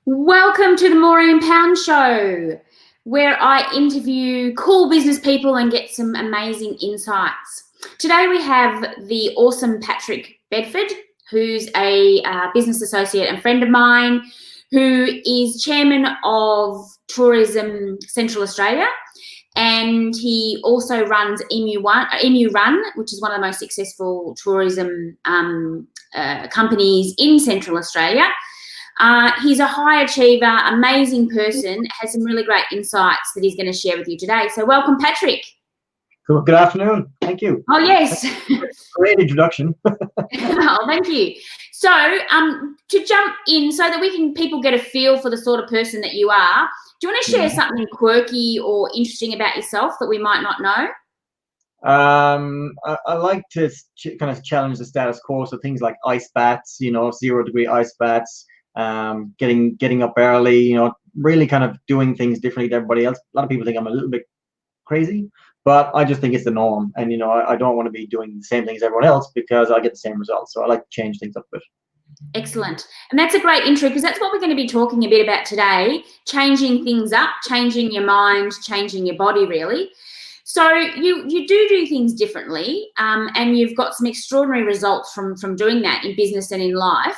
Welcome to the Maureen Pound Show, where I interview cool business people and get some amazing insights. Today we have the awesome Patrick Bedford, who's a business associate and friend of mine, who is chairman of Tourism Central Australia. And he also runs Emu Run, which is one of the most successful tourism companies in Central Australia. He's a high achiever, amazing person, has some really great insights that he's going to share with you today. So welcome, Patrick. Good afternoon. Thank you. Oh, yes. Great introduction. Oh, thank you. So to jump in so that people get a feel for the sort of person that you are, do you want to share something quirky or interesting about yourself that we might not know? I like to kind of challenge the status quo. So things like ice baths, 0-degree ice baths, getting up early, really kind of doing things differently to everybody else. A lot of people think I'm a little bit crazy, but I just think it's the norm. And, I don't want to be doing the same thing as everyone else because I get the same results. So I like to change things up a bit. Excellent. And that's a great intro because that's what we're going to be talking a bit about today, changing things up, changing your mind, changing your body, really. So you do things differently, and you've got some extraordinary results from doing that in business and in life.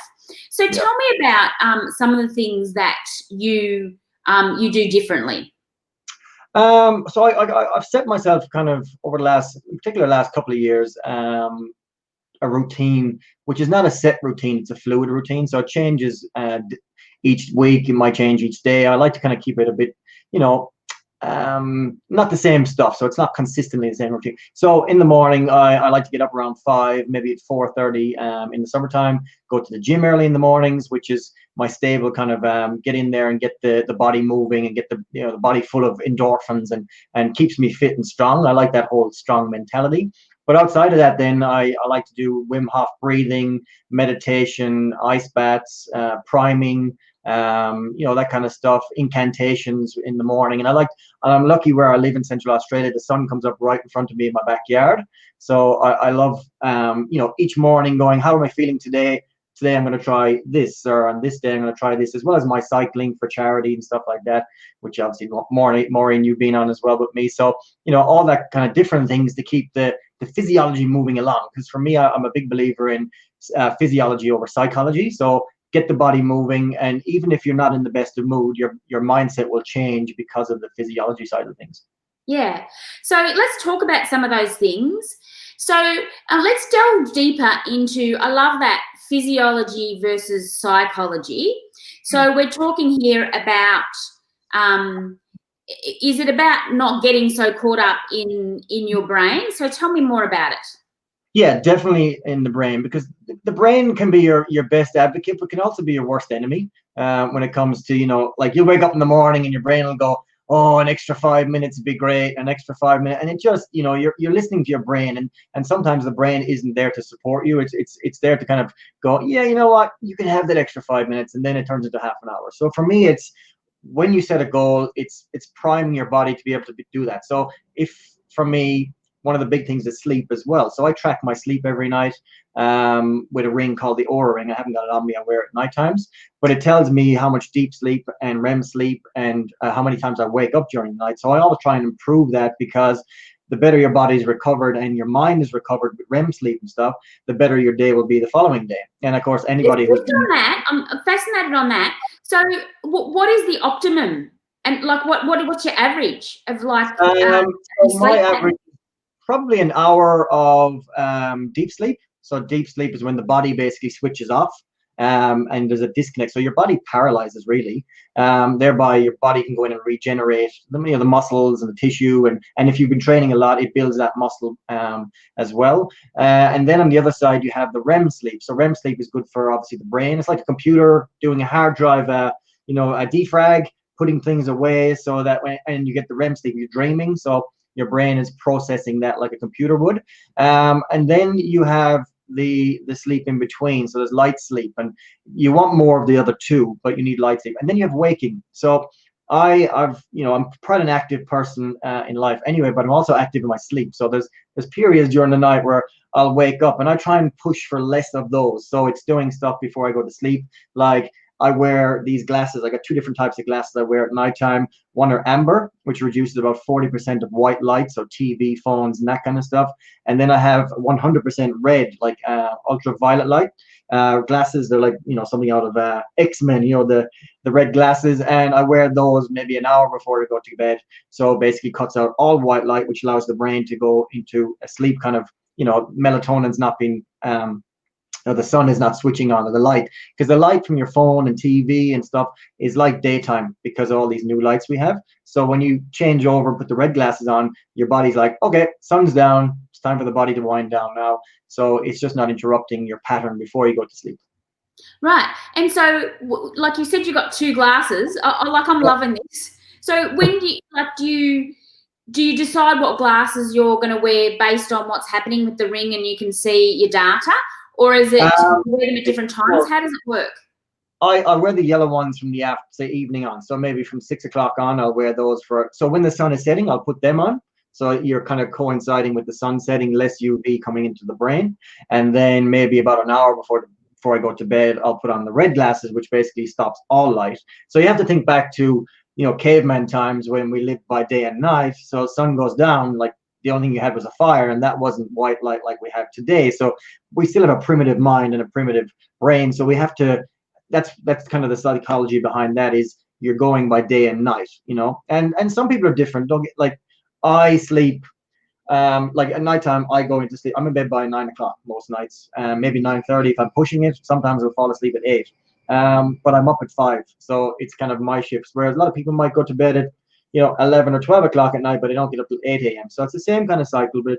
So tell me about some of the things that you do differently. So I've set myself kind of over the last couple of years, a routine, which is not a set routine, it's a fluid routine. So it changes each week, it might change each day. I like to kind of keep it a bit, not the same stuff, so it's not consistently the same routine. So in the morning, I like to get up around 5, maybe at 4:30 in the summertime, go to the gym early in the mornings, which is my stable kind of get in there and get the body moving and get the body full of endorphins and keeps me fit and strong. I like that whole strong mentality. But outside of that, then I like to do Wim Hof breathing, meditation, ice baths, priming, that kind of stuff, incantations in the morning. And I'm lucky where I live in Central Australia, the sun comes up right in front of me in my backyard. So I love, each morning going, how am I feeling today? Today I'm going to try this, or on this day I'm going to try this, as well as my cycling for charity and stuff like that, which obviously Maureen, you've been on as well with me. So, all that kind of different things to keep the physiology moving along. Because for me, I'm a big believer in physiology over psychology. So get the body moving, and even if you're not in the best of mood, your mindset will change because of the physiology side of things. Yeah. So let's talk about some of those things. So let's delve deeper into, I love that, physiology versus psychology. So we're talking here about, is it about not getting so caught up in your brain? So tell me more about it. Yeah, definitely in the brain, because the brain can be your best advocate, but can also be your worst enemy when it comes to, like you'll wake up in the morning and your brain will go, oh, an extra 5 minutes would be great, an extra 5 minutes. And it just, you're listening to your brain, and sometimes the brain isn't there to support you. It's there to kind of go, yeah, you know what, you can have that extra 5 minutes, and then it turns into half an hour. So for me, it's when you set a goal, it's priming your body to be able to do that. So for me, one of the big things is sleep as well. So I track my sleep every night with a ring called the Oura ring. I haven't got it on me. I wear it at night times, but it tells me how much deep sleep and REM sleep and how many times I wake up during the night. So I always try and improve that, because the better your body's recovered and your mind is recovered with REM sleep and stuff, the better your day will be the following day. And of course, anybody who's on that, I'm fascinated on that. So what is the optimum? And like what's your average of like my average probably an hour of deep sleep. So deep sleep is when the body basically switches off and there's a disconnect. So your body paralyzes really. Thereby your body can go in and regenerate the muscles and the tissue. And if you've been training a lot, it builds that muscle as well. And then on the other side, you have the REM sleep. So REM sleep is good for obviously the brain. It's like a computer doing a hard drive, a defrag, putting things away, so that and you get the REM sleep, you're dreaming. So your brain is processing that like a computer would. And then you have the sleep in between. So there's light sleep, and you want more of the other two, but you need light sleep. And then you have waking. So I'm quite an active person in life anyway, but I'm also active in my sleep. So there's periods during the night where I'll wake up, and I try and push for less of those. So it's doing stuff before I go to sleep, like I wear these glasses. I got two different types of glasses I wear at nighttime. One are amber, which reduces about 40% of white light, so TV, phones, and that kind of stuff. And then I have 100% red, like ultraviolet light glasses. They're like, something out of X-Men, the red glasses. And I wear those maybe an hour before I go to bed. So basically cuts out all white light, which allows the brain to go into a sleep kind of, melatonin's not being the sun is not switching on, or the light, because the light from your phone and TV and stuff is like daytime because of all these new lights we have. So when you change over, put the red glasses on, your body's like, okay, sun's down, it's time for the body to wind down now. So it's just not interrupting your pattern before you go to sleep. Right. And so, like you said, you got two glasses. I'm loving this. So when do you decide what glasses you're going to wear based on what's happening with the ring and you can see your data? Or is it you wear them at different times? How does it work? I wear the yellow ones from the say evening on. So maybe from 6 o'clock on, I'll wear those so when the sun is setting, I'll put them on. So you're kind of coinciding with the sun setting, less UV coming into the brain. And then maybe about an hour before I go to bed, I'll put on the red glasses, which basically stops all light. So you have to think back to, caveman times when we lived by day and night. So sun goes down, like the only thing you had was a fire, and that wasn't white light like we have today. So we still have a primitive mind and a primitive brain. So we have to, that's kind of the psychology behind that, is you're going by day and night, and some people are different. Don't get, like, I sleep, like at nighttime, I go into sleep. I'm in bed by 9 o'clock most nights, maybe 9:30 if I'm pushing it. Sometimes I'll fall asleep at 8. But I'm up at 5. So it's kind of my shifts. Whereas a lot of people might go to bed at 11 or 12 o'clock at night, but they don't get up till 8 a.m. So it's the same kind of cycle, but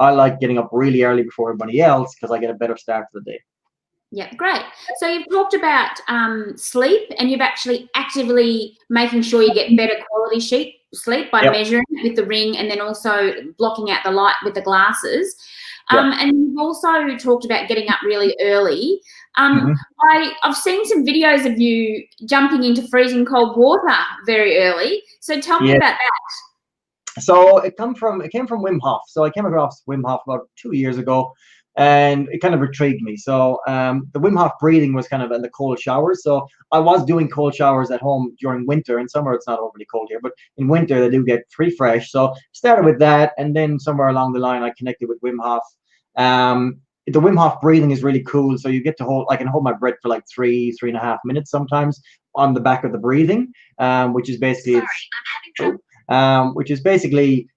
I like getting up really early before everybody else because I get a better start to the day. Yeah, great. So you've talked about sleep, and you've actually actively making sure you get better quality sleep by measuring it with the ring, and then also blocking out the light with the glasses. And you've also talked about getting up really early. I've seen some videos of you jumping into freezing cold water very early. So tell me about that. So it came from Wim Hof. So I came across Wim Hof about 2 years ago, and it kind of intrigued me. So the Wim Hof breathing was kind of in the cold showers. So I was doing cold showers at home during winter. In summer, it's not overly cold here, but in winter, they do get pretty fresh. So started with that, and then somewhere along the line, I connected with Wim Hof. The Wim Hof breathing is really cool. So you get to I can hold my breath for like 3.5 minutes sometimes on the back of the breathing, which is basically,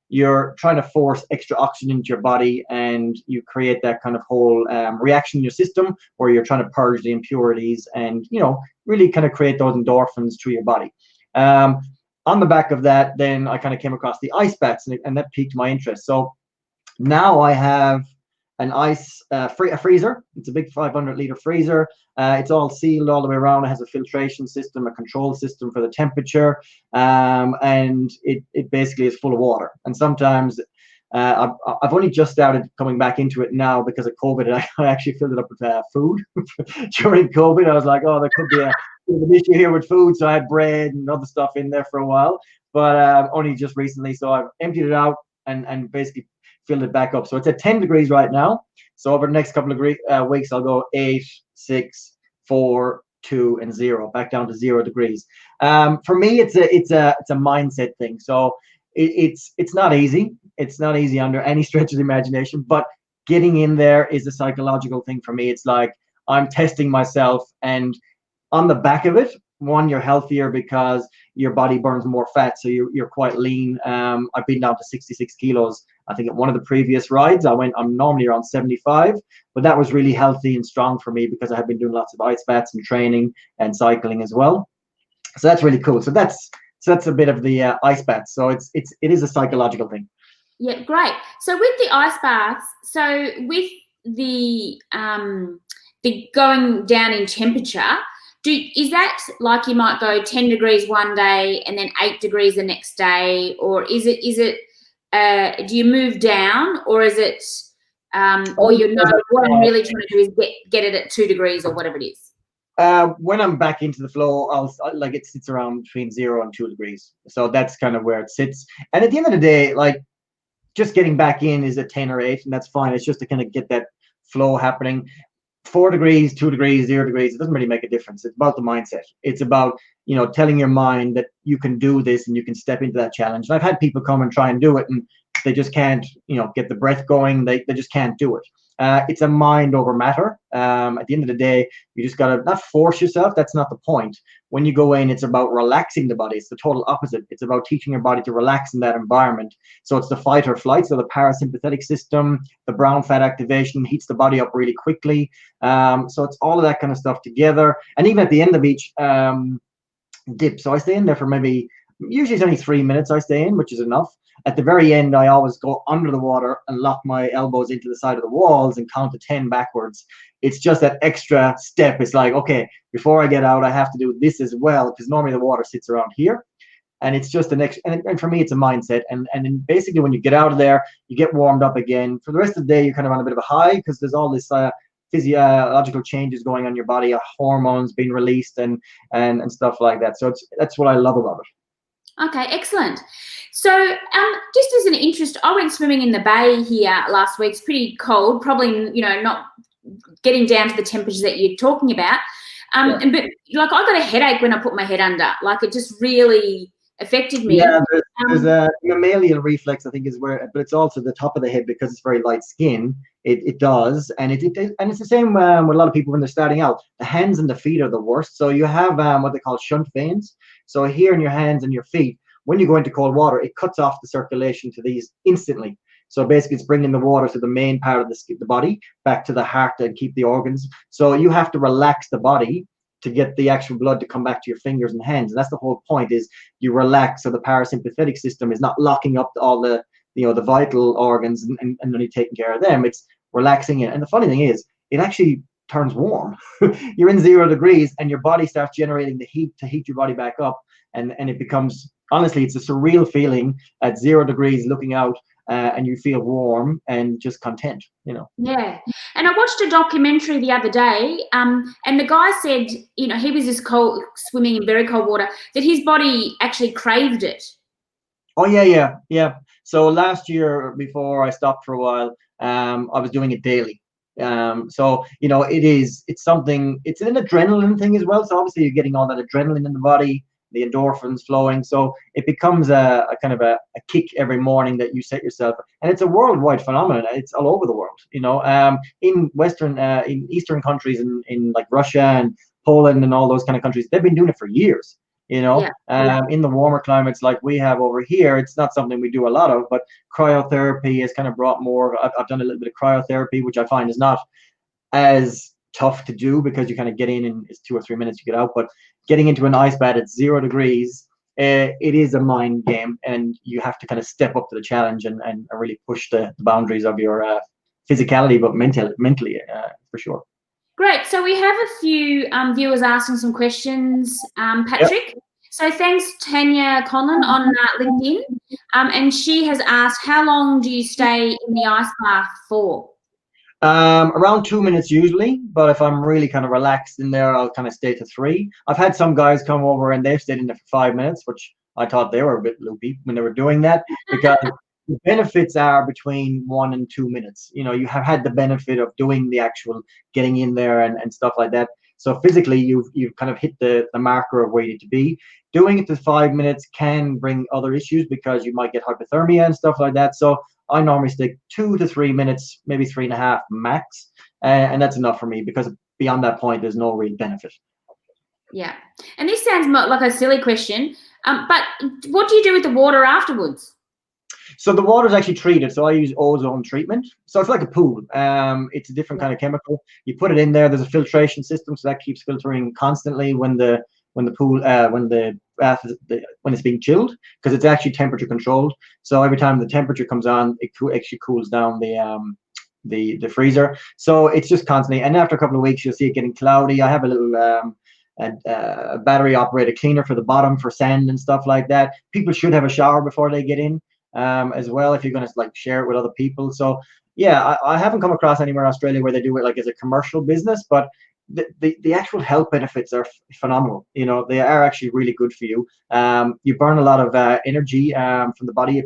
you're trying to force extra oxygen into your body, and you create that kind of whole reaction in your system where you're trying to purge the impurities and, really kind of create those endorphins through your body. On the back of that, then I kind of came across the ice baths, and that piqued my interest. So now I have an ice freezer. It's a big 500-liter freezer. It's all sealed all the way around. It has a filtration system, a control system for the temperature, and it basically is full of water. And sometimes I've only just started coming back into it now because of COVID. And I actually filled it up with food during COVID. I was like, oh, there could be an issue here with food, so I had bread and other stuff in there for a while, but only just recently. So I've emptied it out and basically filled it back up. So it's at 10 degrees right now. So over the next couple of weeks, I'll go 8, 6, 4, 2, and 0, back down to 0 degrees. For me, it's a mindset thing. So it's not easy. It's not easy under any stretch of the imagination, but getting in there is a psychological thing for me. It's like I'm testing myself, and on the back of it, one, you're healthier because your body burns more fat, so you're quite lean. I've been down to 66 kilos. I think at one of the previous rides, I'm normally around 75, but that was really healthy and strong for me because I have been doing lots of ice baths and training and cycling as well. So that's really cool. So that's a bit of the ice bath. So it is a psychological thing. Yeah, great. So with the ice baths, so with the going down in temperature, is that like you might go 10 degrees one day and then 8 degrees the next day, or is it do you move down, or is it or what I'm really trying to do is get it at 2 degrees or whatever it is? When I'm back into the flow, it sits around between 0 and 2 degrees. So that's kind of where it sits. And at the end of the day, like, just getting back in is a 10 or 8, and that's fine. It's just to kind of get that flow happening. 4 degrees, 2 degrees, 0 degrees, it doesn't really make a difference. It's about the mindset. It's about, telling your mind that you can do this and you can step into that challenge. And I've had people come and try and do it, and they just can't, get the breath going. They just can't do it. It's a mind over matter. At the end of the day, you just got to not force yourself. That's not the point. When you go in, it's about relaxing the body. It's the total opposite. It's about teaching your body to relax in that environment. So it's the fight or flight. So the parasympathetic system, the brown fat activation heats the body up really quickly. So it's all of that kind of stuff together. And even at the end of each dip, so I stay in there for usually it's only 3 minutes I stay in, which is enough. At the very end, I always go under the water and lock my elbows into the side of the walls and count to 10 backwards. It's just that extra step. It's like, okay, before I get out, I have to do this as well, because normally the water sits around here. And it's just and for me, it's a mindset. And then basically when you get out of there, you get warmed up again. For the rest of the day, you're kind of on a bit of a high, because there's all this physiological changes going on in your body, hormones being released and stuff like that. So that's what I love about it. Okay, excellent. So just as an interest, I went swimming in the bay here last week. It's pretty cold, probably, not getting down to the temperatures that you're talking about. But like I got a headache when I put my head under. Like it just really affected me. Yeah, there's a mammalian reflex, I think, but it's also the top of the head, because it's very light skin. It does, and it's the same with a lot of people when they're starting out. The hands and the feet are the worst. So you have what they call shunt veins. So here in your hands and your feet, when you go into cold water, it cuts off the circulation to these instantly. So basically, it's bringing the water to the main part of the body, back to the heart, and keep the organs. So you have to relax the body to get the actual blood to come back to your fingers and hands. And that's the whole point, is you relax, so the parasympathetic system is not locking up all the the vital organs and only taking care of them. It's relaxing it. And the funny thing is, it actually turns warm. You're in 0 degrees and your body starts generating the heat to heat your body back up, and it becomes, honestly, it's a surreal feeling at 0 degrees looking out, and you feel warm and just content, Yeah. And I watched a documentary the other day, and the guy said, he was just swimming in very cold water, that his body actually craved it. Oh, yeah. So last year, before I stopped for a while, I was doing it daily. So it's something, it's an adrenaline thing as well. So obviously you're getting all that adrenaline in the body, the endorphins flowing. So it becomes a kind of a kick every morning that you set yourself. And it's a worldwide phenomenon. It's all over the world, in Eastern countries, in like Russia and Poland and all those kind of countries, they've been doing it for years. In the warmer climates like we have over here, it's not something we do a lot of, but cryotherapy has kind of brought more. I've done a little bit of cryotherapy, which I find is not as tough to do, because you kind of get in and it's 2 or 3 minutes you get out. But getting into an ice bath at 0 degrees, it is a mind game, and you have to kind of step up to the challenge and really push the boundaries of your physicality, but mentally for sure. Great. So we have a few viewers asking some questions, Patrick. Yep. So thanks, Tanya Conlon on LinkedIn. And she has asked, how long do you stay in the ice bath for? Around 2 minutes usually, but if I'm really kind of relaxed in there, I'll kind of stay to 3. I've had some guys come over and they've stayed in there for 5 minutes, which I thought they were a bit loopy when they were doing that, because the benefits are between 1 and 2 minutes. You have had the benefit of doing the actual getting in there and stuff like that. So physically, you've kind of hit the marker of where you need to be. Doing it to 5 minutes can bring other issues, because you might get hypothermia and stuff like that. So I normally stick 2 to 3 minutes, maybe 3.5 max, and that's enough for me, because beyond that point, there's no real benefit. Yeah, and this sounds like a silly question, but what do you do with the water afterwards? So the water is actually treated. So I use ozone treatment. So it's like a pool. It's a different kind of chemical. You put it in there. There's a filtration system, so that keeps filtering constantly when the pool when the bath when it's being chilled, because it's actually temperature controlled. So every time the temperature comes on, it actually cools down the freezer. So it's just constantly. And after a couple of weeks, you'll see it getting cloudy. I have a little a battery operated cleaner for the bottom for sand and stuff like that. People should have a shower before they get in. As well, if you're going to share it with other people. So yeah, I haven't come across anywhere in Australia where they do it as a commercial business, but the actual health benefits are phenomenal. They are actually really good for you. You burn a lot of energy from the body.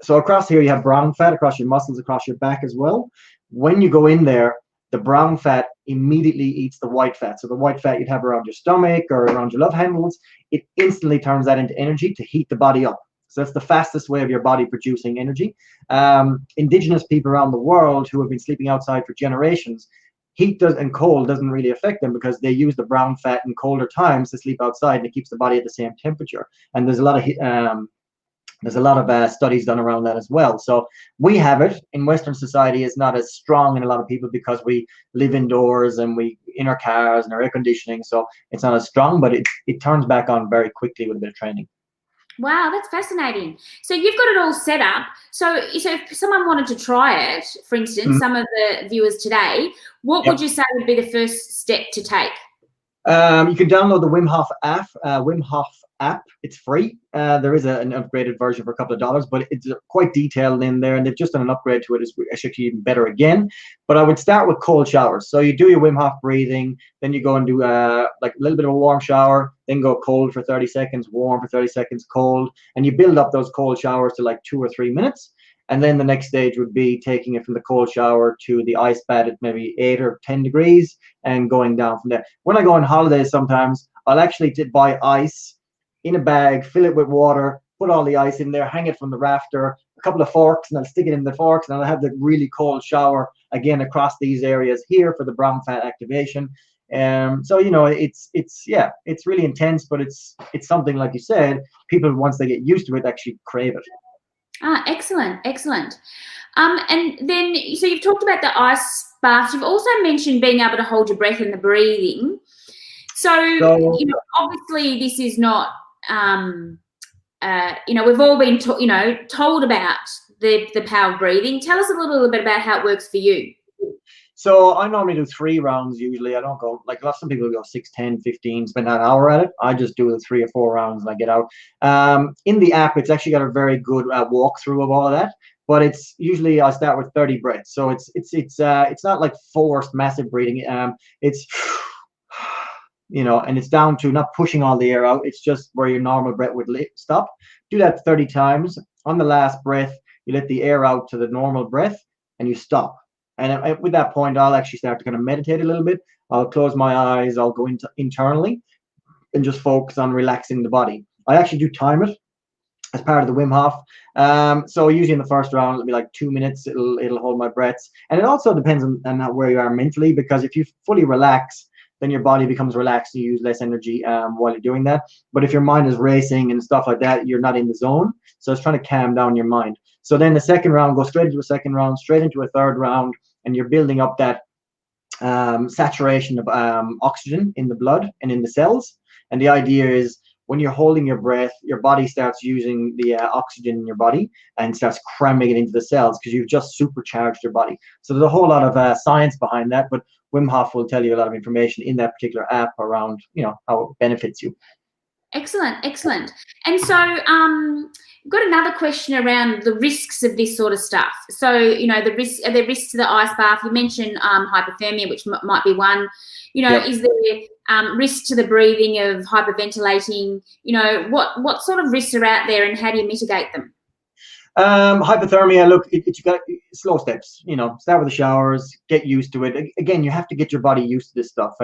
So across here you have brown fat across your muscles, across your back as well. When you go in there, the brown fat immediately eats the white fat. So the white fat you'd have around your stomach or around your love handles, it instantly turns that into energy to heat the body up. So that's the fastest way of your body producing energy. Indigenous people around the world who have been sleeping outside for generations, and cold doesn't really affect them because they use the brown fat in colder times to sleep outside, and it keeps the body at the same temperature. And there's a lot of studies done around that as well. So we have it in Western society. It's not as strong in a lot of people because we live indoors and we in our cars and our air conditioning. So it's not as strong, but it turns back on very quickly with a bit of training. Wow, that's fascinating. So you've got it all set up. So if someone wanted to try it, for instance, some of the viewers today, what would you say would be the first step to take? You can download the Wim Hof app. It's free. There is an upgraded version for a couple of dollars, but it's quite detailed in there, and they've just done an upgrade to it. It's actually even better again. But I would start with cold showers. So you do your Wim Hof breathing, then you go and do like a little bit of a warm shower, then go cold for 30 seconds, warm for 30 seconds, cold, and you build up those cold showers to like 2 or 3 minutes. And then the next stage would be taking it from the cold shower to the ice bath at maybe 8 or 10 degrees and going down from there. When I go on holidays, sometimes I'll actually buy ice in a bag, fill it with water, put all the ice in there, hang it from the rafter, a couple of forks, and I'll stick it in the forks, and I'll have the really cold shower again across these areas here for the brown fat activation. So it's really intense, but it's something, like you said, people, once they get used to it, actually crave it. Excellent. And then, so you've talked about the ice baths. You've also mentioned being able to hold your breath and the breathing. So obviously this is not, we've all been, told about the power of breathing. Tell us a little bit about how it works for you. So I normally do 3 rounds usually. I don't go, like some people go 6, 10, 15, spend an hour at it. I just do the 3 or 4 rounds and I get out. In the app, it's actually got a very good walkthrough of all of that. But it's usually I start with 30 breaths. So it's not like forced massive breathing. It's and it's down to not pushing all the air out. It's just where your normal breath would stop. Do that 30 times. On the last breath, you let the air out to the normal breath and you stop. And with that point, I'll actually start to kind of meditate a little bit. I'll close my eyes. I'll go internally and just focus on relaxing the body. I actually do time it as part of the Wim Hof. So usually in the first round, it'll be like 2 minutes. It'll hold my breaths. And it also depends on where you are mentally, because if you fully relax, then your body becomes relaxed. You use less energy while you're doing that. But if your mind is racing and stuff like that, you're not in the zone. So it's trying to calm down your mind. So then the second round, go straight into a second round, straight into a third round, and you're building up that saturation of oxygen in the blood and in the cells. And the idea is when you're holding your breath, your body starts using the oxygen in your body and starts cramming it into the cells because you've just supercharged your body. So there's a whole lot of science behind that, but Wim Hof will tell you a lot of information in that particular app around, how it benefits you. Excellent. And so I've got another question around the risks of this sort of stuff. So, are there risks to the ice bath? You mentioned hypothermia, which might be one. Is there risk to the breathing of hyperventilating? What sort of risks are out there and how do you mitigate them? Hypothermia, look, you got slow steps, start with the showers, get used to it. Again, you have to get your body used to this stuff.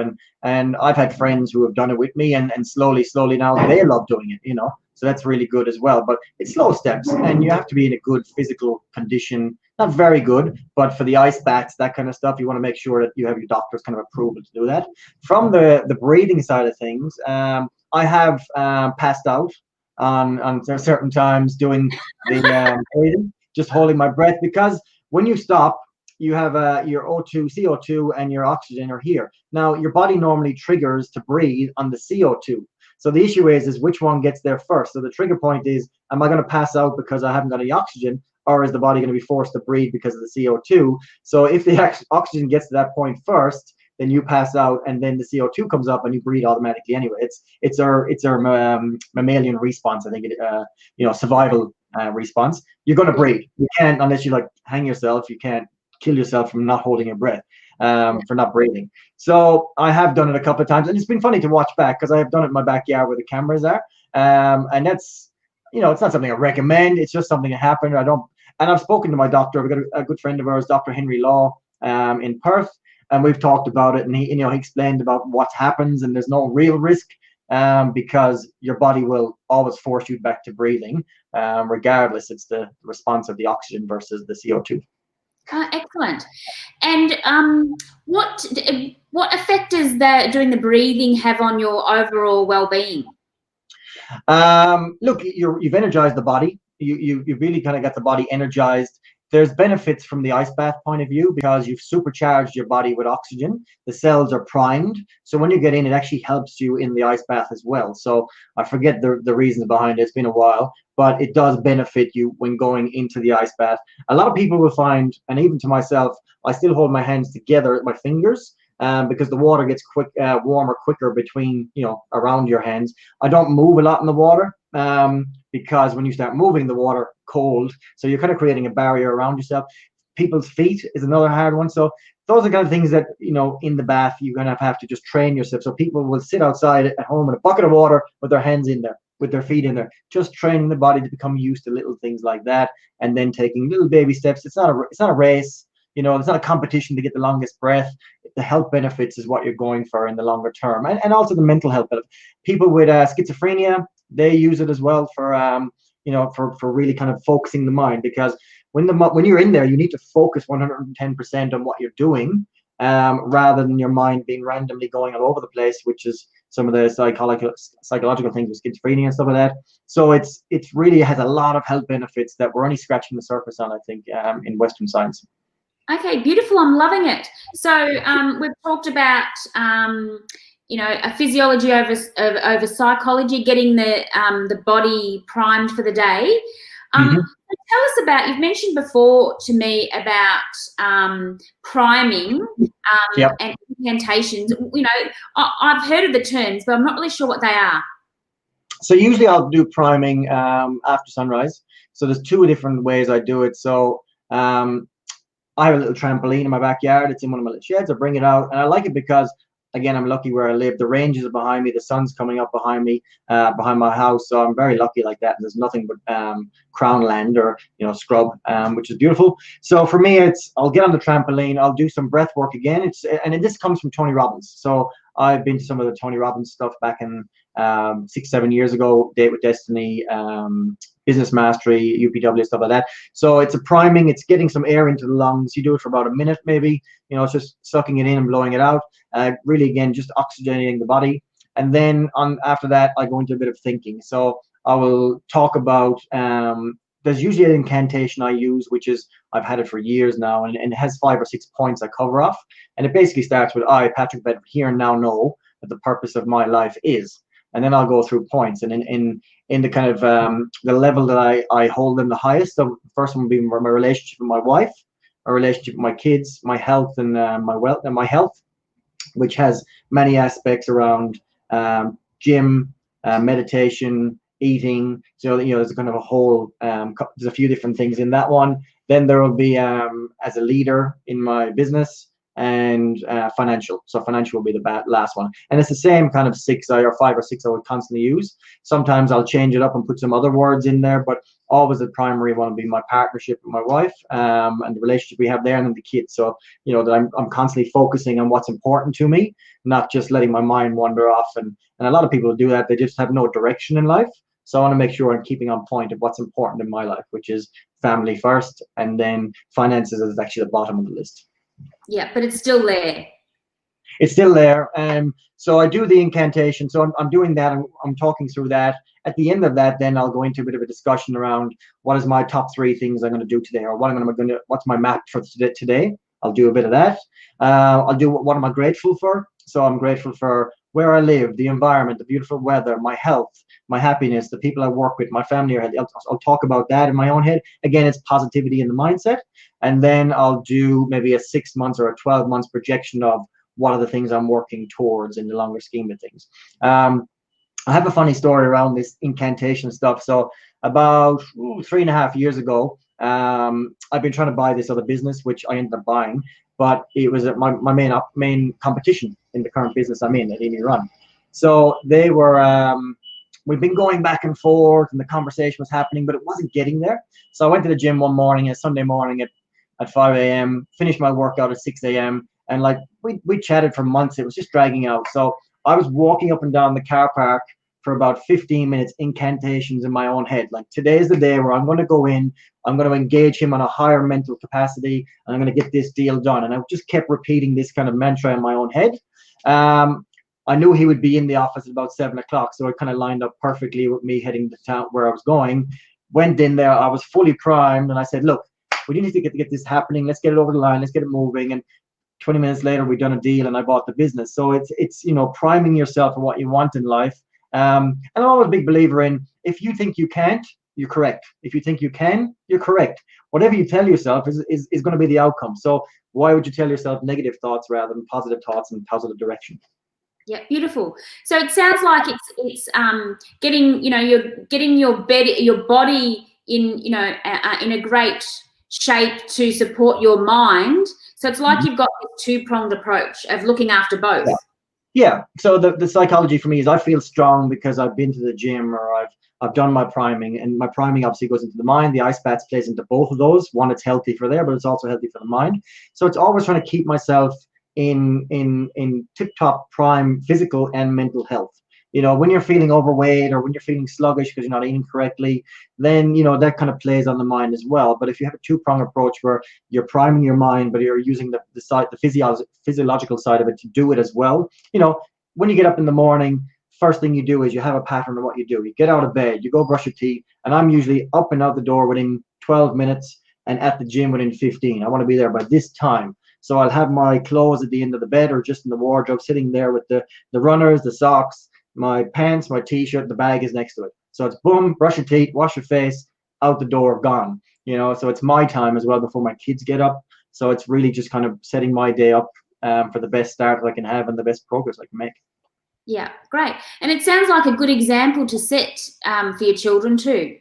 And I've had friends who have done it with me and slowly now they love doing it, so that's really good as well. But it's slow steps and you have to be in a good physical condition, not very good, but for the ice baths, that kind of stuff, you want to make sure that you have your doctor's kind of approval to do that. From the breathing side of things, I have passed out on certain times doing the breathing, just holding my breath, because when you stop, you have your CO2 and your oxygen are here. Now your body normally triggers to breathe on the CO2. So the issue is which one gets there first. So the trigger point is, am I going to pass out because I haven't got any oxygen, or is the body going to be forced to breathe because of the CO2? So if the oxygen gets to that point first, then you pass out, and then the CO2 comes up, and you breathe automatically anyway. It's our mammalian response, I think. Survival response. You're going to breathe. You can't, unless you hang yourself. You can't kill yourself from not holding your breath, for not breathing. So I have done it a couple of times, and it's been funny to watch back because I have done it in my backyard where the cameras are, and that's it's not something I recommend. It's just something that happened. And I've spoken to my doctor. We've got a good friend of ours, Dr. Henry Law, in Perth. and we've talked about it, and he explained about what happens, and there's no real risk, because your body will always force you back to breathing, regardless. It's the response of the oxygen versus the CO2. Excellent. And what effect does doing the breathing have on your overall well-being? Look, you've energized the body. You really kind of got the body energized. There's benefits from the ice bath point of view because you've supercharged your body with oxygen. The cells are primed. So when you get in, it actually helps you in the ice bath as well. So I forget the reasons behind it. It's been a while, but it does benefit you when going into the ice bath. A lot of people will find, and even to myself, I still hold my hands together at my fingers, because the water gets warmer quicker between, around your hands. I don't move a lot in the water, because when you start moving, the water cold, so you're kind of creating a barrier around yourself. People's feet is another hard one. So those are kind of things that, in the bath, you're going to have to just train yourself. So people will sit outside at home in a bucket of water with their hands in there, with their feet in there, just training the body to become used to little things like that, and then taking little baby steps. It's not a race. It's not a competition to get the longest breath. The health benefits is what you're going for in the longer term, and also the mental health benefits. People with schizophrenia, they use it as well for for really kind of focusing the mind, because when you're in there, you need to focus 110% on what you're doing, rather than your mind being randomly going all over the place, which is some of the psychological things with schizophrenia and stuff like that. So it really has a lot of health benefits that we're only scratching the surface on, I think, in Western science. Okay, beautiful. I'm loving it. So we've talked about a physiology over psychology, getting the body primed for the day. Tell us about, you've mentioned before to me about priming and incantations. I've heard of the terms, but I'm not really sure what they are. So usually I'll do priming after sunrise. So there's two different ways I do it. So I have a little trampoline in my backyard. It's in one of my little sheds. I bring it out, and I like it because, again, I'm lucky where I live. The ranges are behind me. The sun's coming up behind me, behind my house. So I'm very lucky like that. There's nothing but crown land or scrub, which is beautiful. So for me, I'll get on the trampoline. I'll do some breath work again. This comes from Tony Robbins. So I've been to some of the Tony Robbins stuff back in 6-7 years ago. Date with Destiny, Business Mastery, UPW, stuff like that. So it's a priming. It's getting some air into the lungs. You do it for about a minute, maybe. It's just sucking it in and blowing it out. Really, again, just oxygenating the body. And then after that, I go into a bit of thinking. So I will talk about, there's usually an incantation I use, which is, I've had it for years now, and it has 5 or 6 points I cover off. And it basically starts with, I, Patrick Bedford, here and now know that the purpose of my life is. And then I'll go through points. And in the kind of the level that I hold them the highest, so the first one would be my relationship with my wife, my relationship with my kids, my health, and my wealth, and my health, which has many aspects around gym, meditation, eating. So there's kind of a whole there's a few different things in that one. Then there will be as a leader in my business, and financial. So financial will be the last one, and it's the same kind of 5 or 6 I would constantly use. Sometimes I'll change it up and put some other words in there, but always the primary one will be my partnership with my wife, and the relationship we have there, and then the kids. So that I'm constantly focusing on what's important to me, not just letting my mind wander off. And a lot of people do that. They just have no direction in life. So I want to make sure I'm keeping on point of what's important in my life, which is family first, and then finances is actually the bottom of the list. Yeah, but it's still there. It's still there. So I do the incantation. So I'm doing that. I'm talking through that. At the end of that, then I'll go into a bit of a discussion around what is my top 3 things I'm going to do today, or what's my map for today. I'll do a bit of that. I'll do what am I grateful for. So I'm grateful for where I live, the environment, the beautiful weather, my health, my happiness, the people I work with, my family. I'll talk about that in my own head. Again, it's positivity in the mindset. And then I'll do maybe a 6 months or a 12 months projection of what are the things I'm working towards in the longer scheme of things. I have a funny story around this incantation stuff. So about 3.5 years ago, I've been trying to buy this other business, which I ended up buying, but it was my main competition in the current business I'm in at Run. So they were, we've been going back and forth, and the conversation was happening, but it wasn't getting there. So I went to the gym one morning, a Sunday morning at 5 a.m., finished my workout at 6 a.m., And like we chatted for months. It was just dragging out. So I was walking up and down the car park for about 15 minutes, incantations in my own head. Like, today is the day where I'm going to go in, I'm going to engage him on a higher mental capacity, and I'm going to get this deal done. And I just kept repeating this kind of mantra in my own head. I knew he would be in the office at about 7 o'clock, so it kind of lined up perfectly with me heading to town where I was going. Went in there, I was fully primed, and I said, look, we need to get this happening. Let's get it over the line. Let's get it moving. And 20 minutes later, we'd done a deal, and I bought the business. So it's priming yourself for what you want in life. And I'm always a big believer in, if you think you can't, you're correct. If you think you can, you're correct. Whatever you tell yourself is going to be the outcome. So why would you tell yourself negative thoughts rather than positive thoughts and positive direction? Yeah, beautiful. So it sounds like it's getting you're getting your body in in a great shape to support your mind. So it's like you've got this two-pronged approach of looking after both. Yeah. So the psychology for me is, I feel strong because I've been to the gym, or I've done my priming, and my priming obviously goes into the mind. The ice baths plays into both of those. One, it's healthy for there, but it's also healthy for the mind. So it's always trying to keep myself in tip-top prime physical and mental health. When you're feeling overweight, or when you're feeling sluggish because you're not eating correctly, then that kind of plays on the mind as well. But if you have a two-pronged approach where you're priming your mind, but you're using the physiological side of it to do it as well. When you get up in the morning, first thing you do is you have a pattern of what you do. You get out of bed, you go brush your teeth, and I'm usually up and out the door within 12 minutes and at the gym within 15. I want to be there by this time. So I'll have my clothes at the end of the bed or just in the wardrobe, sitting there with the runners, the socks, my pants, my t-shirt, the bag is next to it. So it's boom, brush your teeth, wash your face, out the door, gone. So it's my time as well before my kids get up. So it's really just kind of setting my day up for the best start I can have and the best progress I can make. Yeah, great. And it sounds like a good example to set for your children too.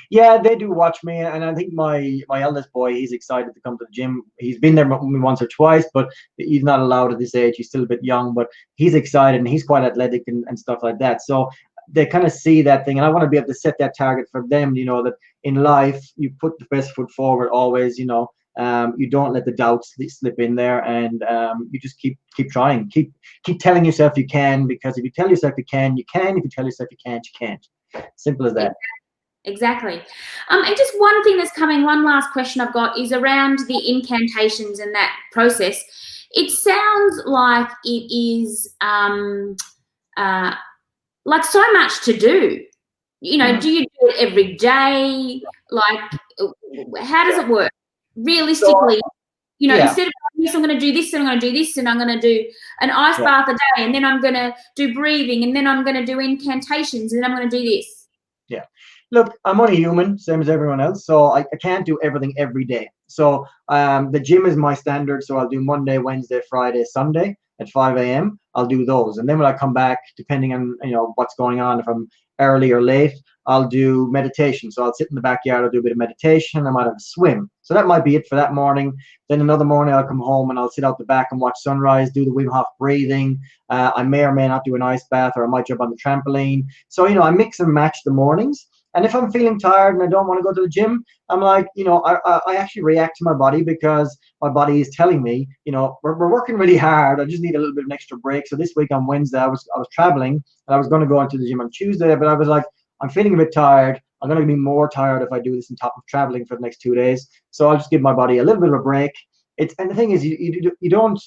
Yeah, they do watch me, and I think my eldest boy, he's excited to come to the gym. He's been there once or twice, but he's not allowed at this age. He's still a bit young, but he's excited, and he's quite athletic and stuff like that. So they kind of see that thing, and I want to be able to set that target for them. That in life you put the best foot forward always. You don't let the doubts slip in there, and you just keep trying, keep telling yourself you can, because if you tell yourself you can, you can. If you tell yourself you can't, you can't. Simple as that. Exactly. And just one thing that's coming, one last question I've got is around the incantations and that process. It sounds like it is like so much to do. Do you do it every day? Like, how does it work? Realistically, instead of this, I'm going to do this, and I'm going to do this, and I'm going to do an ice bath a day, and then I'm going to do breathing, and then I'm going to do incantations, and then I'm going to do this. Yeah. Look, I'm only human, same as everyone else, so I can't do everything every day. So the gym is my standard, so I'll do Monday, Wednesday, Friday, Sunday at 5 a.m. I'll do those. And then when I come back, depending on what's going on, if I'm early or late, I'll do meditation. So I'll sit in the backyard, I'll do a bit of meditation, I might have a swim. So that might be it for that morning. Then another morning I'll come home and I'll sit out the back and watch sunrise, do the Wim Hof breathing. I may or may not do an ice bath, or I might jump on the trampoline. So I mix and match the mornings. And if I'm feeling tired and I don't want to go to the gym, I'm like, I actually react to my body, because my body is telling me, we're working really hard. I just need a little bit of an extra break. So this week on Wednesday, I was traveling, and I was going to go into the gym on Tuesday, but I was like, I'm feeling a bit tired. I'm going to be more tired if I do this on top of traveling for the next 2 days. So I'll just give my body a little bit of a break. And the thing is, you don't.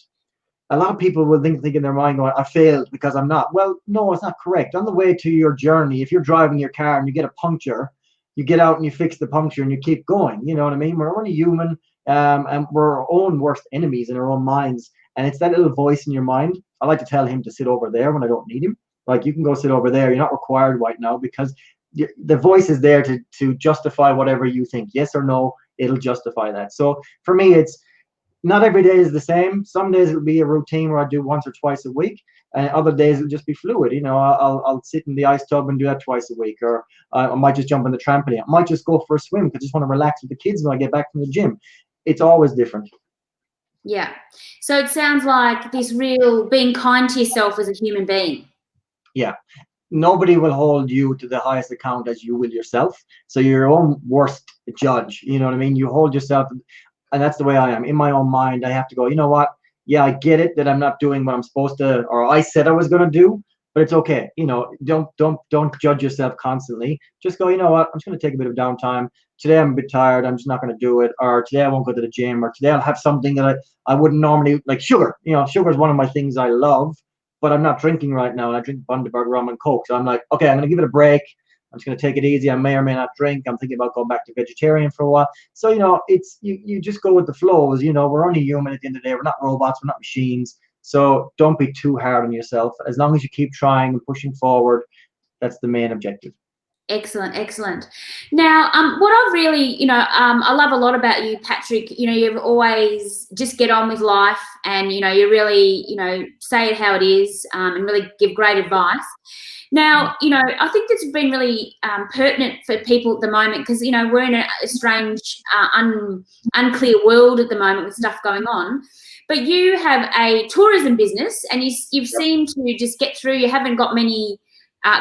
A lot of people will think in their mind, going, I failed because I'm not. Well, no, it's not correct. On the way to your journey, if you're driving your car and you get a puncture, you get out and you fix the puncture and you keep going. You know what I mean? We're only human, and we're our own worst enemies in our own minds. And it's that little voice in your mind. I like to tell him to sit over there when I don't need him. Like, you can go sit over there. You're not required right now, because the voice is there to justify whatever you think. Yes or no, it'll justify that. So for me, it's not every day is the same. Some days it'll be a routine where I do once or twice a week, and other days it'll just be fluid. I'll sit in the ice tub and do that twice a week, or I might just jump on the trampoline. I might just go for a swim because I just want to relax with the kids when I get back from the gym. It's always different. Yeah. So it sounds like this real being kind to yourself as a human being. Yeah. Nobody will hold you to the highest account as you will yourself. So you're your own worst judge. You know what I mean? You hold yourself. And that's the way I am. In my own mind, I have to go, you know what? yeah, I get it that I'm not doing what I'm supposed to, or I said I was going to do, but it's okay. You know, don't judge yourself constantly. Just go, you know what, I'm just going to take a bit of downtime. Today I'm a bit tired, I'm just not going to do it. Or today I won't go to the gym, or today I'll have something that I wouldn't normally, like sugar. You know, sugar is one of my things I love, but I'm not drinking right now. And I drink Bundaberg rum and Coke. So I'm like, okay, I'm going to give it a break. I'm just going to take it easy. I may or may not drink. I'm thinking about going back to vegetarian for a while. So, you know, it's you just go with the flows. You know, we're only human at the end of the day. We're not robots. We're not machines. So don't be too hard on yourself. As long as you keep trying and pushing forward, that's the main objective. Excellent, excellent. Now, what I really, I love a lot about you, Patrick. You know, you've always just get on with life, and you really, say it how it is, and really give great advice. Now, I think that's been really pertinent for people at the moment because we're in a strange, unclear world at the moment with stuff going on. But you have a tourism business, and you've seemed to just get through. You haven't got many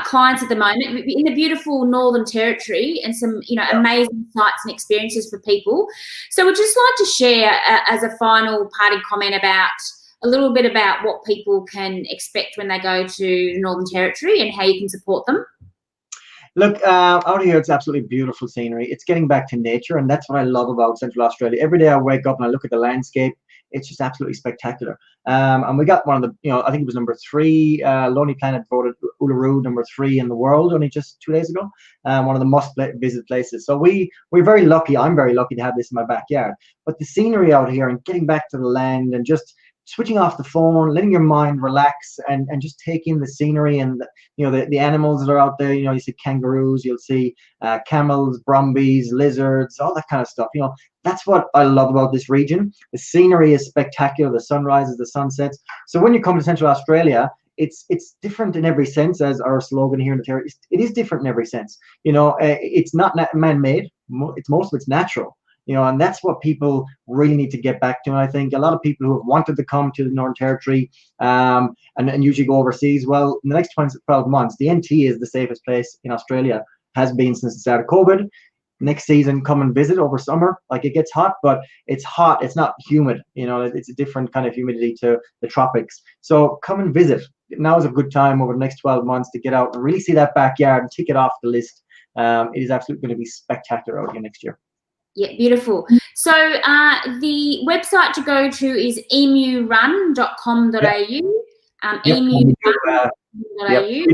clients at the moment in the beautiful Northern Territory, and some amazing sights and experiences for people. So we'd just like to share as a final parting comment about a little bit about what people can expect when they go to the Northern Territory and how you can support them. Look, out here, it's absolutely beautiful scenery. It's getting back to nature, and that's what I love about Central Australia. Every day I wake up and I look at the landscape. It's just absolutely spectacular. And we got one of the, I think it was number 3, Lonely Planet voted Uluru number 3 in the world only just 2 days ago. One of the must-visit places. So we're very lucky. I'm very lucky to have this in my backyard. But the scenery out here and getting back to the land and just switching off the phone, letting your mind relax, and just take in the scenery and the animals that are out there. You see kangaroos, you'll see camels, brumbies, lizards, all that kind of stuff. That's what I love about this region. The scenery is spectacular, the sunrises, the sunsets. So when you come to Central Australia, it's different in every sense, as our slogan here in the territory. It is different in every sense. It's not man-made. It's most of it's natural. And that's what people really need to get back to. And I think a lot of people who have wanted to come to the Northern Territory and usually go overseas, well, in the next 12 months, the NT is the safest place in Australia, has been since the start of COVID. Next season, come and visit over summer. Like, it gets hot, but it's hot. It's not humid. It's a different kind of humidity to the tropics. So come and visit. Now is a good time over the next 12 months to get out and really see that backyard and tick it off the list. It is absolutely going to be spectacular out here next year. Yeah, beautiful. So the website to go to is emurun.com.au. Emurun.au. We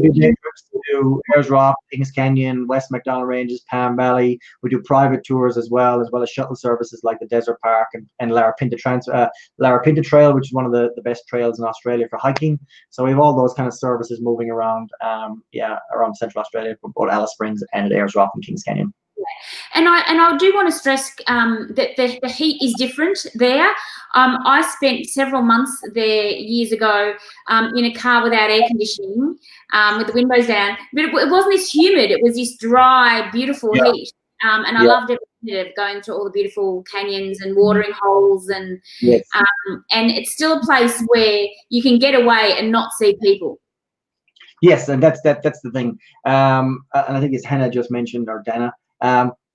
do Airdrop, Kings Canyon, West McDonald Ranges, Palm Valley. We do private tours as well as shuttle services like the Desert Park and Larapinta Trail, which is one of the best trails in Australia for hiking. So we have all those kind of services moving around, around Central Australia for both Alice Springs and at Airdrop and Kings Canyon. And I do want to stress that the heat is different there. I spent several months there years ago in a car without air conditioning, with the windows down. But it wasn't this humid. It was this dry, beautiful heat. And I loved it, going to all the beautiful canyons and watering holes, and it's still a place where you can get away and not see people. Yes, and that's the thing. And I think it's Hannah just mentioned, or Dana.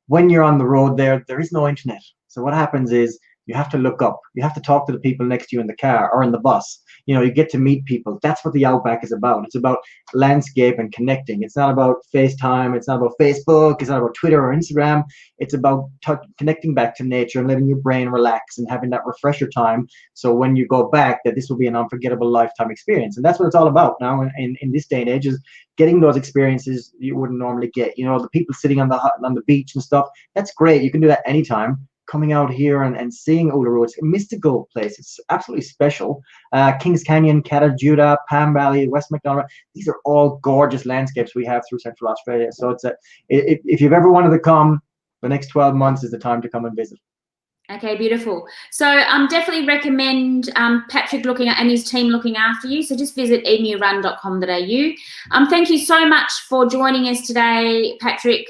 When you're on the road there is no internet. So what happens is you have to look up. You have to talk to the people next to you in the car or in the bus. You get to meet people. That's what the Outback is about. It's about landscape and connecting. It's not about FaceTime. It's not about Facebook. It's not about Twitter or Instagram. It's about connecting back to nature and letting your brain relax and having that refresher time. So when you go back, that this will be an unforgettable lifetime experience. And that's what it's all about now in this day and age, is getting those experiences you wouldn't normally get. The people sitting on the beach and stuff. That's great. You can do that anytime. Coming out here and seeing Uluru, it's a mystical place. It's absolutely special. Kings Canyon, Catajuda, Palm Valley, West McDonald, these are all gorgeous landscapes we have through Central Australia. So if you've ever wanted to come, the next 12 months is the time to come and visit. Okay, beautiful. So definitely recommend Patrick and his team looking after you. So just visit emurun.com.au. Thank you so much for joining us today, Patrick.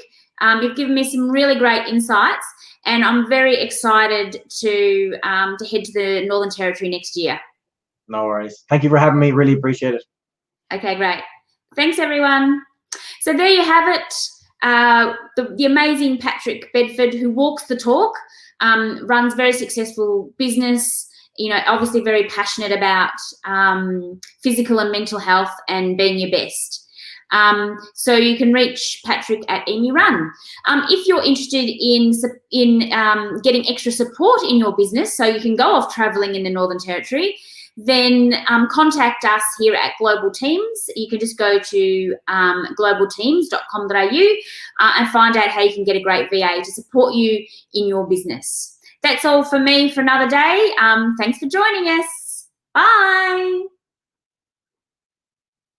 You've given me some really great insights, and I'm very excited to head to the Northern Territory next year. No worries. Thank you for having me. Really appreciate it. Okay, great. Thanks, everyone. So there you have it. The amazing Patrick Bedford, who walks the talk, runs very successful business obviously very passionate about physical and mental health and being your best. So you can reach Patrick at Emu Run. If you're interested in getting extra support in your business so you can go off traveling in the Northern Territory, then contact us here at Global Teams. You can just go to globalteams.com.au and find out how you can get a great VA to support you in your business. That's all for me for another day. Thanks for joining us. Bye.